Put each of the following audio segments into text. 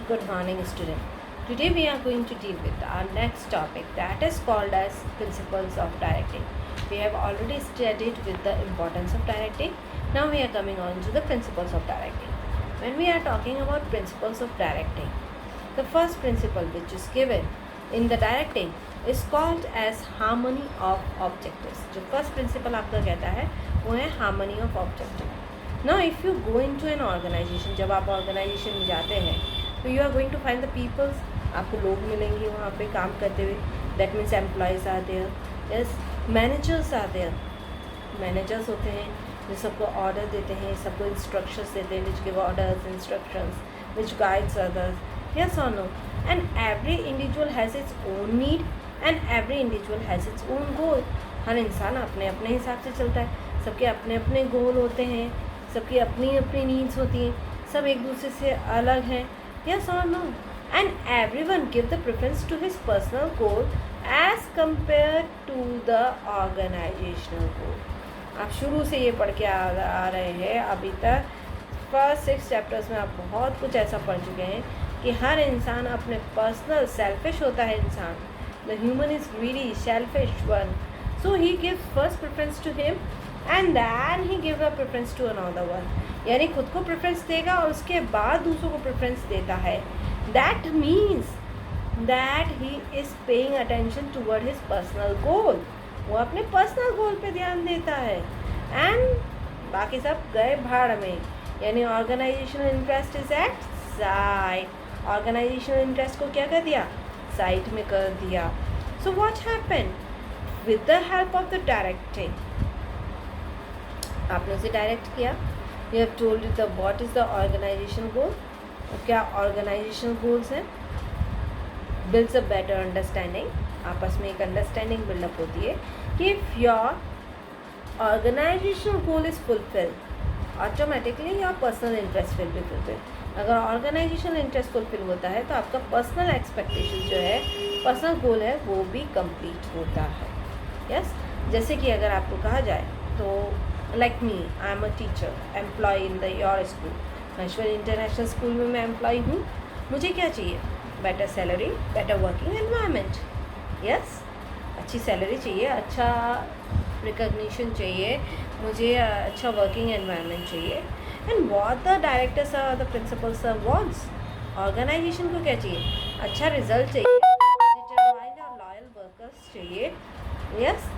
Good morning, student. Today we are going to deal with our next topic, that is called as principles of directing. We have already studied with the importance of directing. Now we are coming on to the principles of directing. When we are talking about principles of directing, the first principle which is given in the directing is called as harmony of objectives. जो first principle आपका कहता है वो है harmony of objective. Now if you go into an organization, जब आप organization में जाते हैं तो you are going to find the peoples, आपको लोग मिलेंगे वहाँ पे काम करते हुए. That means employees are there, yes, managers are there. Managers होते हैं जो सबको ऑर्डर देते हैं, सबको इंस्ट्रक्शंस देते हैं, which give orders, instructions, which guides others, yes और no. And every individual has its own need and every individual has its own goal. हर इंसान अपने अपने हिसाब से चलता है, सबके अपने अपने गोल होते हैं, सबकी अपनी अपनी नीड्स होती हैं, सब एक दूसरे से अलग हैं. Yes or no? And everyone give the preference to his personal goal as compared to the organizational goal. आप शुरू से ये पढ़ के आ रहे हैं अभी तक. फर्स्ट 6 चैप्टर्स में आप बहुत कुछ ऐसा पढ़ चुके हैं कि हर इंसान अपने पर्सनल सेल्फिश होता है इंसान. The human is greedy, selfish one. So he gives first preference to him and then he give a preference to another one. यानी खुद को प्रेफरेंस देगा और उसके बाद दूसरों को प्रेफरेंस देता है. That means that he is paying attention toward his personal goal. वो अपने पर्सनल गोल पे ध्यान देता है एंड बाकी सब गए भाड़ में. यानी organizational interest is at side. Organizational interest को क्या कर दिया, साइड में कर दिया. So what happen with the help of the directing, आपने उसे डायरेक्ट किया. You have told you what is the organization goal. क्या organizational goals हैं? Builds a better understanding. आपस में एक understanding build-up होती है कि if your organizational goal is fulfilled, automatically your personal interest will be fulfilled. अगर organizational interest fulfill होता है तो आपका personal expectation जो है, personal goal है, वो भी complete होता है. Yes? जैसे कि अगर आपको कहा जाए तो like me, I am a teacher, employee in the your school. Maheshwari international school में मैं एम्प्लॉय हूँ. मुझे क्या चाहिए? Better salary, better working environment. Yes, अच्छी सैलरी चाहिए, अच्छा रिकग्निशन चाहिए, मुझे अच्छा वर्किंग एनवायरनमेंट चाहिए. एंड व्हाट द डायरेक्टर्स और द प्रिंसिपल्स वांट्स, ऑर्गेनाइजेशन को क्या चाहिए? अच्छा रिजल्ट चाहिए, डिटरमाइंड और लॉयल वर्कर्स चाहिए. यस,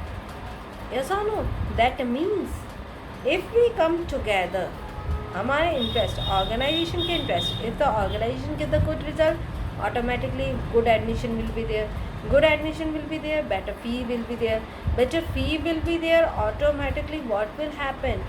यस और no. That means if we come together, हमारे इंटरेस्ट, ऑर्गेनाइजेशन के interest, if the organization give the good result, automatically good admission will be there, good admission will be there, better fee will be there, better fee will be there, automatically what will happen,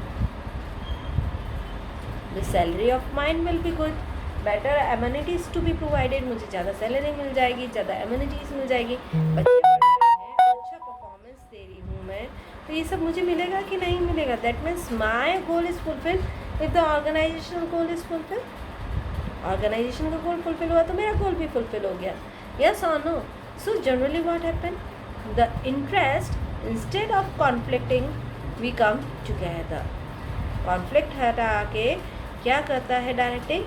the salary of mine will be good, better amenities to be provided, मुझे ज़्यादा salary मिल जाएगी, ज़्यादा amenities मिल जाएगी, बच्चे पढ़ रहे हैं, अच्छा परफॉर्मेंस दे रही हूँ मैं, तो ये सब मुझे मिलेगा कि नहीं मिलेगा. That means my goal is fulfil if the organizational goal is fulfil. Organization का गोल फुलफिल हुआ तो मेरा गोल भी फुलफिल हो गया. यस और no. So generally what happen, the interest instead of conflicting we come together. Conflict हटा के क्या करता है डायरेक्टिंग,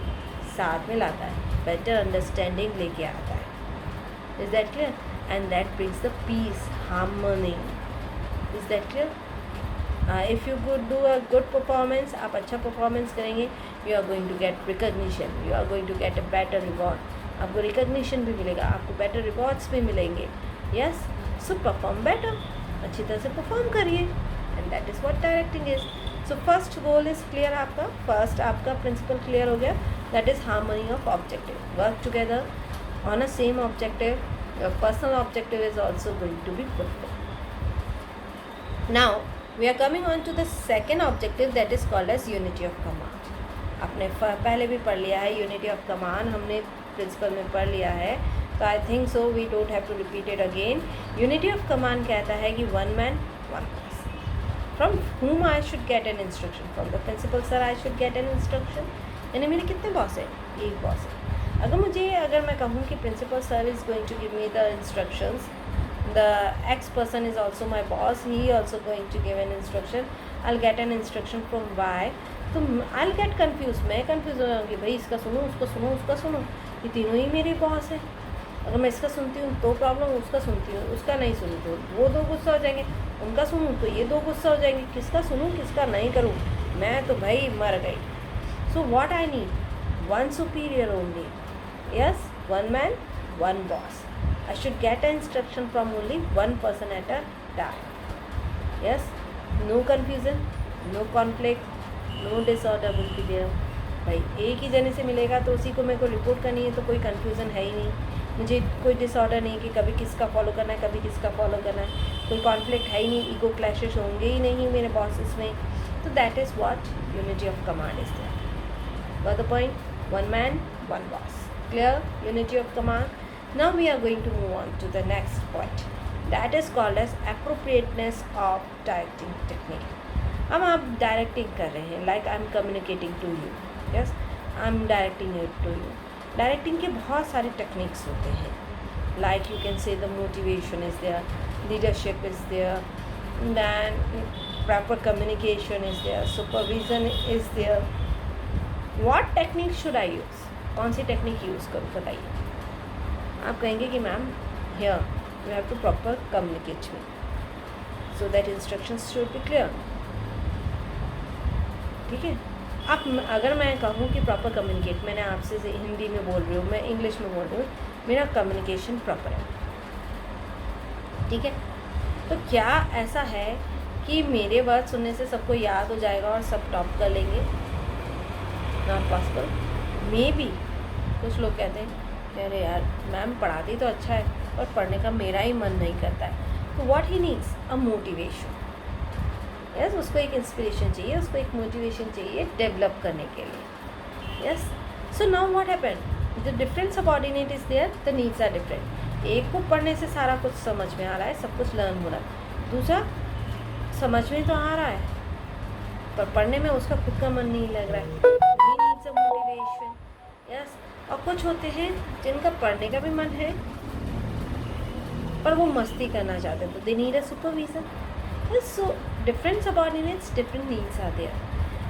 साथ में लाता है, बेटर अंडरस्टैंडिंग लेके आता है. Is that clear? And that brings the peace, harmony. Is that clear? If you could do a good performance, आप अच्छा performance करेंगे, you are going to get recognition, you are going to get a better reward. आपको recognition भी मिलेगा, आपको better rewards भी मिलेंगे. Yes, so perform better, अच्छी तरह से perform करिए. And that is what directing is. So first goal is clear आपका, first आपका principle clear हो गया, that is harmony of objective. Work together on a same objective. Your personal objective is also going to be fulfilled. Now we are coming on to the second objective, that is called as unity of command. आपने पहले भी पढ़ लिया है unity of command, हमने principle में पढ़ लिया है, तो I think so we don't have to repeat it again. Unity of command कहता है कि one man one person, from whom I should get an instruction, from the principal sir I should get an instruction. यानी मेरे कितने boss हैं? एक boss है. अगर मैं कहूँ कि principal sir is going to give me the instructions, the X person is also my boss, he also going to give an instruction, I'll get an instruction from Y. तो I'll get confused, मैं confused हो जाऊँगी, भाई इसका सुनो, उसका सुनो, उसका सुनो. ये तीनों ही मेरे बॉस हैं। अगर मैं इसका सुनती हूँ तो प्रॉब्लम, उसका सुनती हूँ उसका नहीं सुनूँ तो वो दो गुस्सा हो जाएंगे, उनका सुनूँ तो ये दो गुस्सा हो जाएंगे, किसका सुनूँ किसका नहीं करूँ, मैं तो भाई मर गई। So what I need, one superior only, yes, one man one boss. I should get an instruction from only one person at a time. Yes, no confusion, no conflict, no disorder will be there. भाई एक ही जने से मिलेगा तो उसी को मेरे को रिपोर्ट करनी है, तो कोई कन्फ्यूज़न है ही नहीं, मुझे कोई डिसऑर्डर नहीं कि कभी किसका फॉलो करना है कभी किसका फॉलो करना है, कोई कॉन्फ्लिक्ट है ही नहीं, ईगो क्लैशेस होंगे ही नहीं मेरे बॉसेस में। तो that is what unity of command is there. Got the point? One man one boss, clear? Unity of command. Now we are going to move on to the next point, that is called as appropriateness of directing technique. अब आप directing कर रहे हैं, like I am communicating to you, yes, I am directing it to you. Directing के बहुत सारे techniques होते हैं, like you can say the motivation is there, leadership is there, then proper communication is there, supervision is there. What technique should I use? कौन सी technique use करूँ बताइए। आप कहेंगे कि ma'am here you have to proper communicate me so that instructions should be clear. ठीक है, आप अगर मैं कहूँ कि प्रॉपर कम्युनिकेट, मैंने आपसे हिंदी में बोल रही हूँ, मैं इंग्लिश में बोल रही हूँ, मेरा कम्युनिकेशन प्रॉपर है, ठीक है, तो क्या ऐसा है कि मेरे वर्ड सुनने से सबको याद हो जाएगा और सब टॉप कर लेंगे? Not possible. मे बी कुछ लोग कहते हैं अरे यार मैम पढ़ाती तो अच्छा है पर पढ़ने का मेरा ही मन नहीं करता है, तो what he needs a motivation. Yes, उसको एक इंस्पिरेशन चाहिए, उसको एक मोटिवेशन चाहिए डेवलप करने के लिए। Yes, so now what happened, the different subordinate is there, the needs are different. एक को पढ़ने से सारा कुछ समझ में आ रहा है, सब कुछ लर्न हो रहा है, दूसरा समझ में तो आ रहा है पर पढ़ने में उसका खुद का मन नहीं लग रहा है, he needs a motivation. Yes, और कुछ होते हैं जिनका पढ़ने का भी मन है पर वो मस्ती करना चाहते हैं, तो they need a supervision. So different subordinates, different needs are there,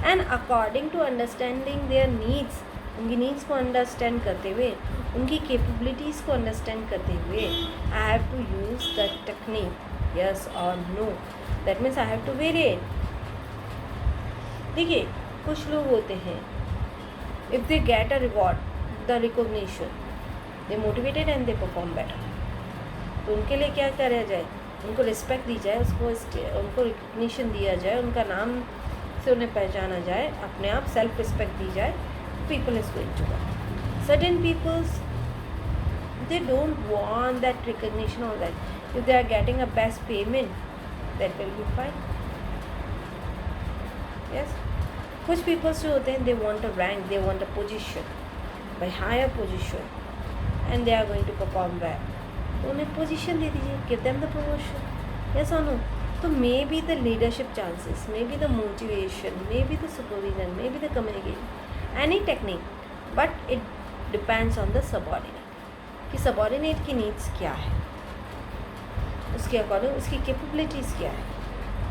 and according to understanding their needs, उनकी नीड्स को अंडरस्टैंड करते हुए, उनकी कैपेबिलिटीज़ को अंडरस्टैंड करते हुए, I have to use the technique, yes और no, that means I have to vary it. देखिए कुछ लोग होते हैं, if they get a reward, the recognition, they motivated and they perform better, तो उनके लिए क्या करा जाए, उनको रिस्पेक्ट दी जाए, उनको रिकग्निशन दिया जाए, उनका नाम से उन्हें पहचाना जाए, अपने आप सेल्फ रिस्पेक्ट दी जाए, people is going to work. Certain peoples they don't want that recognition और that, if they are getting a best payment that will be fine. Yes, कुछ पीपल्स जो होते हैं they want a rank, they want a position, by higher position, and they are going to perform well, तो उन्हें position दे दीजिए, give them the promotion, yes or no? तो may be the leadership chances, may be the motivation, may be the supervision, may be the communication, any technique, but it depends on the subordinate, कि subordinate की needs क्या है, उसके according उसकी capabilities क्या है,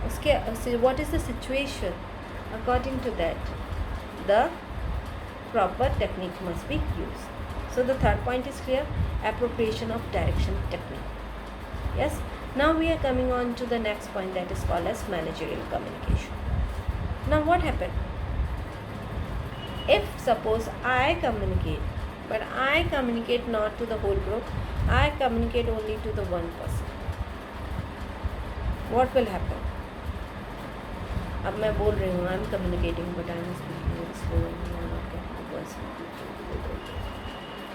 उसके what is the situation, according to that the proper technique must be used. So the third point is clear, appropriation of direction technique. Yes, now we are coming on to the next point, that is called as managerial communication. Now what happened, if suppose I communicate, but I communicate not to the whole group, I communicate only to the one person, what will happen? अब मैं बोल रही हूँ, I am communicating but I am speaking slow,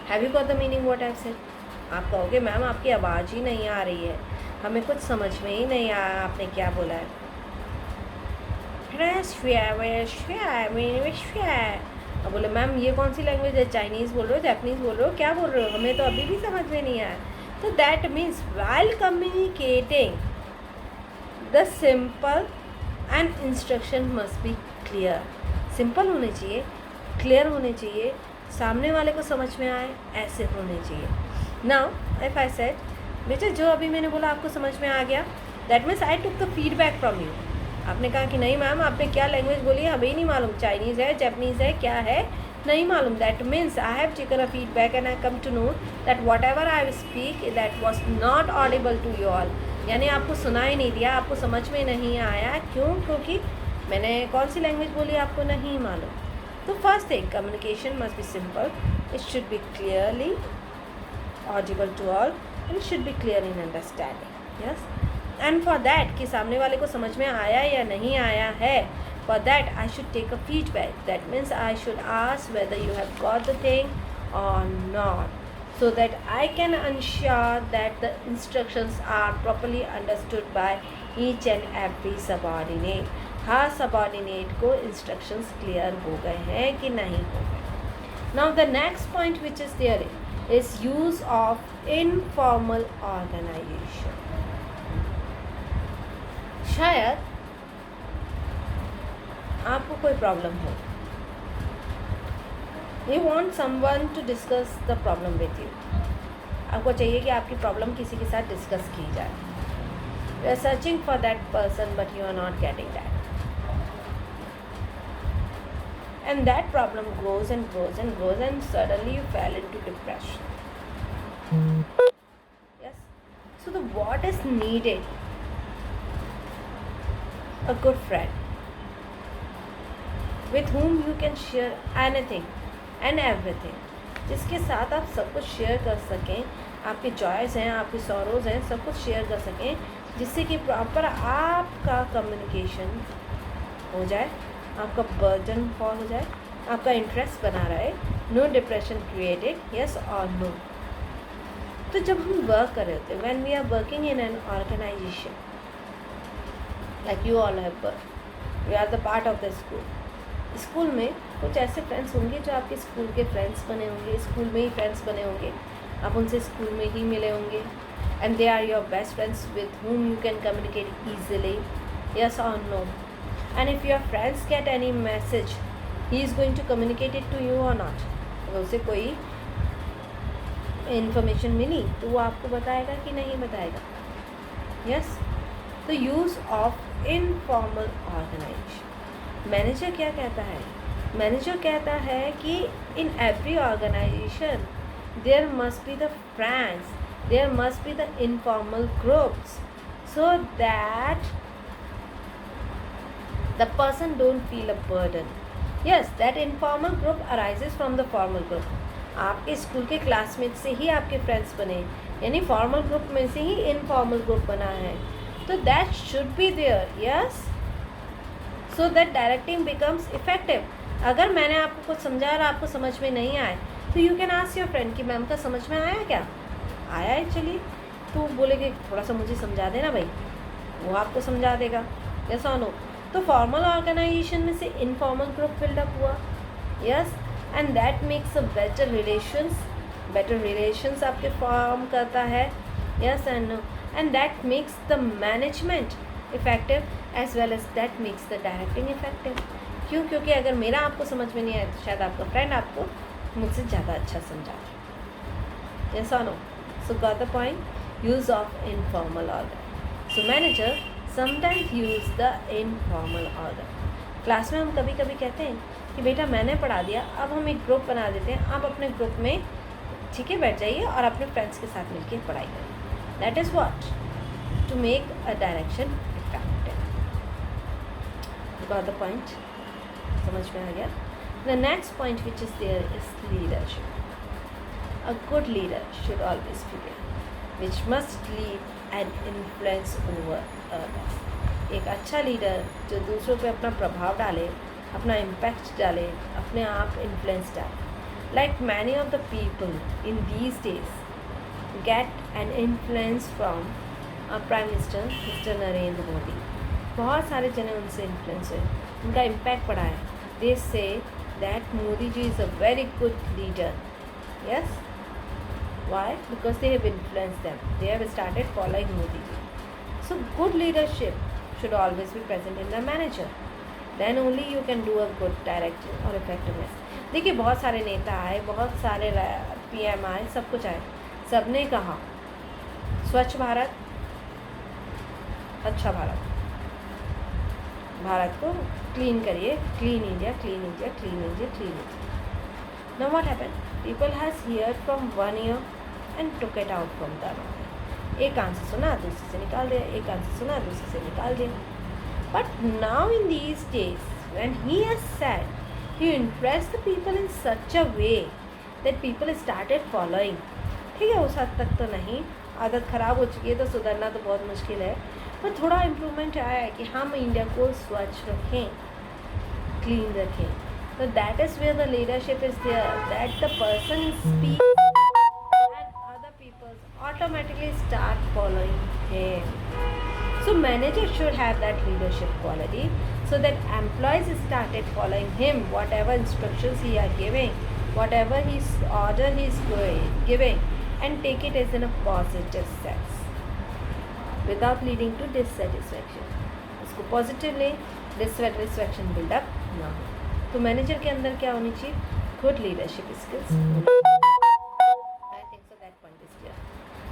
have you got the meaning what I have said? आप कहोगे ma'am आपकी आवाज़ ही नहीं आ रही है, हमें कुछ समझ में ही नहीं आया आपने क्या बोला है। अब बोले मैम ये कौन सी लैंग्वेज है, चाइनीज़ बोल रहे हो, जापानीज़ बोल रहे हो, क्या बोल रहे हो, हमें तो अभी भी समझ में नहीं आया। तो that means while communicating the simple and instruction must be clear, simple होने चाहिए, क्लियर होने चाहिए, सामने वाले को समझ में आए, ऐसे होने चाहिए। नाउ इफ आई सेड बेटा जो अभी मैंने बोला आपको समझ में आ गया, that means I took the feedback from you. आपने कहा कि नहीं मैम आपने क्या लैंग्वेज बोली है हमें ही नहीं मालूम, चाइनीज़ है, जापानीज़ है, क्या है, नहीं मालूम, that means I have taken a feedback and I come to know that whatever I speak that was not audible to you all, यानी आपको सुना ही नहीं दिया, आपको समझ में नहीं आया। क्यों? क्योंकि मैंने कौन सी लैंग्वेज बोली आपको नहीं मालूम। तो first thing, communication must be simple, it should be clearly audible to all and should be clear in understanding. Yes, and for that कि सामने वाले को समझ में आया या नहीं आया है, for that I should take a feedback. That means I should ask whether you have got the thing or not, so that I can ensure that the instructions are properly understood by each and every subordinate. Her subordinate को instructions clear हो गए हैं कि नहीं हो गए। Now the next point which is there is use of informal organization. शायद आपको कोई प्रॉब्लम हो, you want someone to discuss the problem with you, आपको चाहिए कि आपकी प्रॉब्लम किसी के साथ डिस्कस की जाए, you are searching for that person but you are not getting that, and that problem grows and grows and grows and suddenly you fell into depression. Yes, so the what is needed, a good friend with whom you can share anything and everything, जिसके साथ आप सब कुछ share कर सकें, आपके joys हैं, आपके सॉरोज़ हैं, सब कुछ शेयर कर सकें, जिससे कि प्रॉपर आपका कम्युनिकेशन हो जाए, आपका बर्डन फॉल हो जाए, आपका इंटरेस्ट बना रहे, नो डिप्रेशन क्रिएटेड, यस और नो। तो जब हम वर्क कर रहे होते हैं, when we are working in an organization like you all have work, we are the part of the school. School में कुछ ऐसे फ्रेंड्स होंगे जो आपके स्कूल के फ्रेंड्स बने होंगे, स्कूल में ही फ्रेंड्स बने होंगे, आप उनसे स्कूल में ही मिले होंगे, and they are your best friends with whom you can communicate easily, yes or no. And if your friends get any message, he is going to communicate it to you or not. अगर उसे कोई information मिली तो वो आपको बताएगा कि नहीं बताएगा। यस, तो use of informal organization. Manager क्या कहता है? मैनेजर कहता है कि in every organization there must be the friends, there must be the informal groups, so that the person don't feel a burden. Yes, that informal group arises from the formal group. आपके school के classmate से ही आपके friends बने, यानी formal group में से ही informal group बना है, तो that should be there. Yes, so that directing becomes effective. अगर मैंने आपको कुछ समझाया और आपको समझ में नहीं आए तो you can ask your friend कि मैम का समझ में आया क्या? आया है, चलिए, तो बोलेगे थोड़ा सा मुझे समझा देना भाई, वो आपको समझा देगा। यस और नो। तो फॉर्मल ऑर्गेनाइजेशन में से इनफॉर्मल ग्रुप बिल्डअप हुआ। Yes, and that makes a better relations आपके फॉर्म करता है। Yes and no, and that makes the management effective as well as that makes the directing effective. क्यों? क्योंकि अगर मेरा आपको समझ में नहीं आया तो शायद आपका फ्रेंड आपको मुझसे ज़्यादा अच्छा समझा दे। यस और no? So got the point? Use of informal organ. So manager sometimes use the informal organ. Class में हम कभी कभी कहते हैं कि बेटा मैंने पढ़ा दिया, अब हम एक ग्रुप बना देते हैं, आप अपने ग्रुप में ठीक है बैठ जाइए और अपने फ्रेंड्स के साथ मिलकर पढ़ाई करिए। That is what? To make a direction effective. Got the point? समझ में आ गया? The next point which is there is leadership. A good leader should always be there which must lead and influence over others. एक अच्छा leader जो दूसरों पे अपना प्रभाव डाले, अपना इम्पैक्ट डाले, अपने आप इन्फ्लुएंस डाले। Like many of the people in these days get an influence from prime minister mister Narendra Modi. बहुत सारे जने उनसे इन्फ्लुएंस हुए, उनका इम्पैक्ट पड़ा है। They say that Modi ji is a very good leader. Yes, why? Because they have influenced them, they have started following Modi ji. So good leadership should always be present in the manager, then only you can do a good directing or effectiveness। देखिए बहुत सारे नेता आए, बहुत सारे PM आए, सब कुछ आए, सब ने कहा स्वच्छ भारत, अच्छा भारत, भारत को क्लीन करिए, clean India, clean India, clean India, clean India. Now what happened? People has heard from one ear and took it out from the other. एक कान से सुना दूसरे से निकाल दिया, एक कान से सुना दूसरे से निकाल दिया. But now in these days, when he has said, he impressed the people in such a way that people started following. ठीक है, उस हद तक तो नहीं, आदत ख़राब हो चुकी है तो सुधरना तो बहुत मुश्किल है, पर थोड़ा इम्प्रूवमेंट आया है कि हम इंडिया को स्वच्छ रखें, क्लीन रखें. So that is where the leadership is there, that the person speaks and other people automatically start following him. So manager should have that leadership quality so that employees started following him, whatever instructions he are giving, whatever his order he is giving, and take it as in a positive sense without leading to dissatisfaction. उसको positively dissatisfaction build up ना हो. तो manager के अंदर क्या होनी चाहिए? Good leadership skills. I think so that point is clear.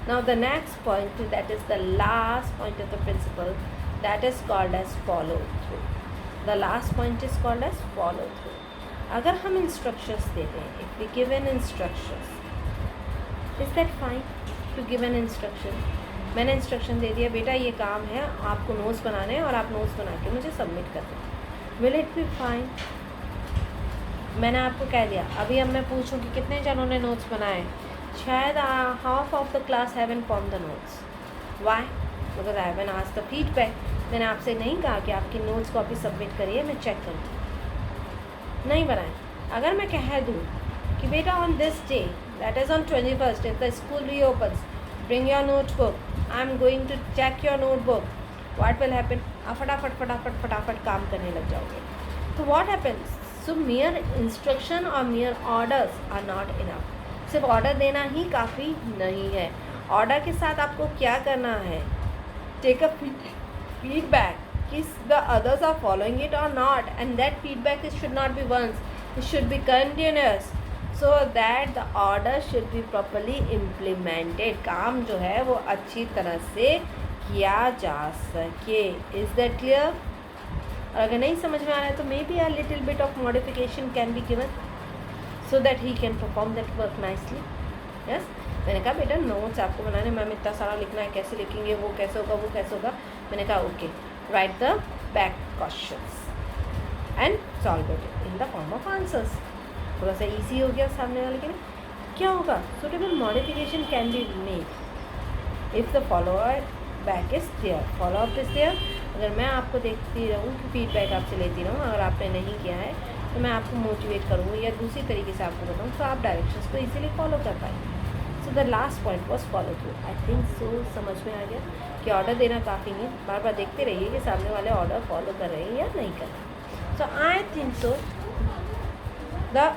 Now the next point, that is the last point of the principle, that is called as follow through. The last point is called as follow through. अगर हम instructions देते हैं, if we give an instructions, is that fine to give an instruction? मैंने instruction दे दिया, बेटा ये काम है, आपको नोट्स बनाने हैं और आप नोट्स बना के मुझे सबमिट कर दें. Will it be fine? मैंने आपको कह दिया, अभी अब मैं पूछूं कि कितने जनों ने नोट्स बनाए, शायद half of the class haven't form the notes. Why? Because I haven't asked the feedback. मैंने आपसे नहीं कहा कि आपकी नोट्स कॉपी सबमिट करिए, मैं चेक करूँ. नहीं बनाए. अगर मैं कह दूँ कि बेटा on this day, that is on 21st, if the school reopens, bring your notebook, I am going to check your notebook, what will happen? आप फटाफट काम करने लग जाओगे. तो what happens? So mere instruction और mere orders are not enough. सिर्फ order देना ही काफ़ी नहीं है. ऑर्डर के साथ आपको क्या करना है? टेक अ फीडबैक कि the others are following it और not, and that feedback it should not be once, it should be continuous, so that the order should be properly implemented. काम जो है वो अच्छी तरह से किया जा सके. Is that clear? और अगर नहीं समझ में आ रहा है तो may be a little bit of modification can be given so that he can perform that work nicely. Yes, मैंने कहा बेटा नोट्स आपको बनाने, मैम इतना सारा लिखना है, कैसे लिखेंगे, वो कैसे होगा, वो कैसे होगा. मैंने कहा okay, right the back questions and solve it in the form of answers. थोड़ा सा ईजी हो गया सामने वाले के लिए. क्या होगा? Suitable modification can be made if the follower back is there, follow up is there. अगर मैं आपको देखती रहूँ कि फीडबैक आपसे लेती रहूँ, अगर आपने नहीं किया है तो मैं आपको मोटिवेट करूँगी या दूसरी तरीके से आपको बताऊँ तो आप डायरेक्शंस को इजीली फॉलो कर पाएंगे. So the last point was follow through. I think सो समझ में आ गया कि ऑर्डर देना काफ़ी नहीं, बार बार देखते रहिए कि सामने वाले ऑर्डर फॉलो कर रहे हैं या नहीं कर रहे. So I think so the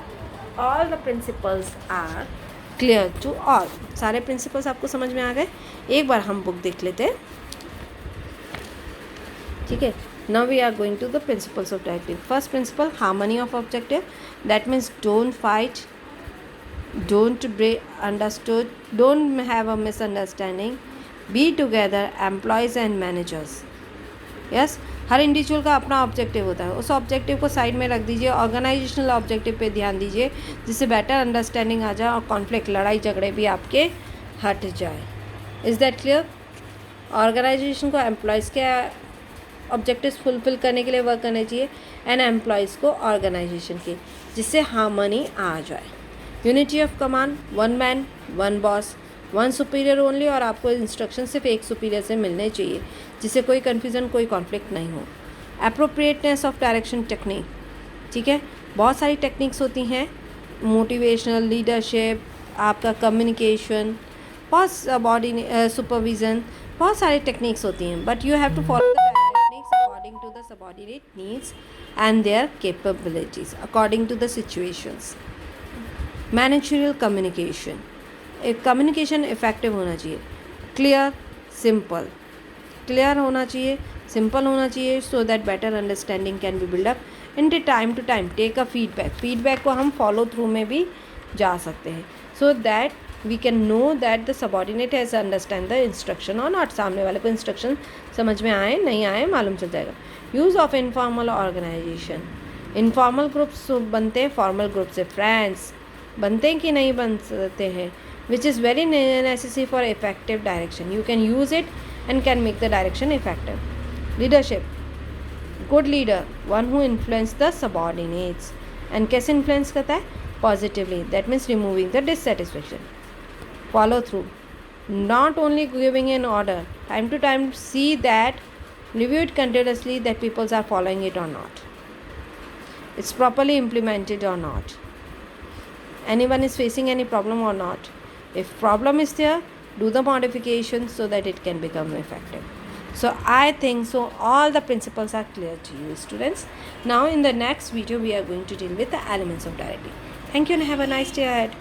all the principles are clear to all. सारे प्रिंसिपल्स आपको समझ में आ गए. एक बार हम बुक देख लेते हैं. ठीक है. Now we are going to the principles of directing. First principle, harmony of objective. That means don't fight, don't break understood, don't have a misunderstanding. Be together, employees and managers. Yes, her individual का अपना objective होता है. उस objective को side में रख दीजिए, organisational objective पे ध्यान दीजिए, जिससे बेटर अंडरस्टैंडिंग आ जाए और कॉन्फ्लिक्ट, लड़ाई झगड़े भी आपके हट जाए. Is that clear? ऑर्गेनाइजेशन को एम्प्लॉयज़ के ऑब्जेक्टिव्स फुलफिल करने के लिए वर्क करने चाहिए, एंड एम्प्लॉयज़ को ऑर्गेनाइजेशन की, जिससे हार्मनी आ जाए. Unity of command, one man one boss, one superior only, और आपको इंस्ट्रक्शन सिर्फ एक सुपीरियर से मिलने चाहिए, जिससे कोई कन्फ्यूज़न, कोई कॉन्फ्लिक्ट नहीं हो. Appropriateness of direction technique. ठीक है, बहुत सारी टेक्निक्स होती हैं, मोटिवेशनल, लीडरशिप, आपका कम्युनिकेशन, बहुत सुपरविज़न, बहुत सारी टेक्निक्स होती हैं, but you have to follow the techniques according to the subordinate needs and their capabilities according to the situations. Managerial communication. एक कम्युनिकेशन इफेक्टिव होना चाहिए, क्लियर, सिंपल. क्लियर होना चाहिए, सिंपल होना चाहिए, so that better understanding can be build up. In time to time take a feedback को हम follow through में भी जा सकते हैं, so that we can know that the subordinate has understand the instruction और नॉट. सामने वाले को इंस्ट्रक्शन समझ में आए नहीं आए मालूम चल जाएगा. Use of informal organization. Informal groups बनते हैं फॉर्मल ग्रुप से. फ्रेंड्स, बनते हैं कि नहीं बनते हैं, which is very necessary for effective direction. You can use it and can make the direction effective. Leadership. Good leader, one who influence the subordinates. And कैसे influence करता है? Positively. That means removing the dissatisfaction. Follow through. Not only giving an order, time to time see that, review it continuously that people are following it or not. It's properly implemented or not. Anyone is facing any problem or not. If problem is there, do the modifications so that it can become effective. So I think so all the principles are clear to you, students. Now in the next video we are going to deal with the elements of directing. Thank you and have a nice day ahead.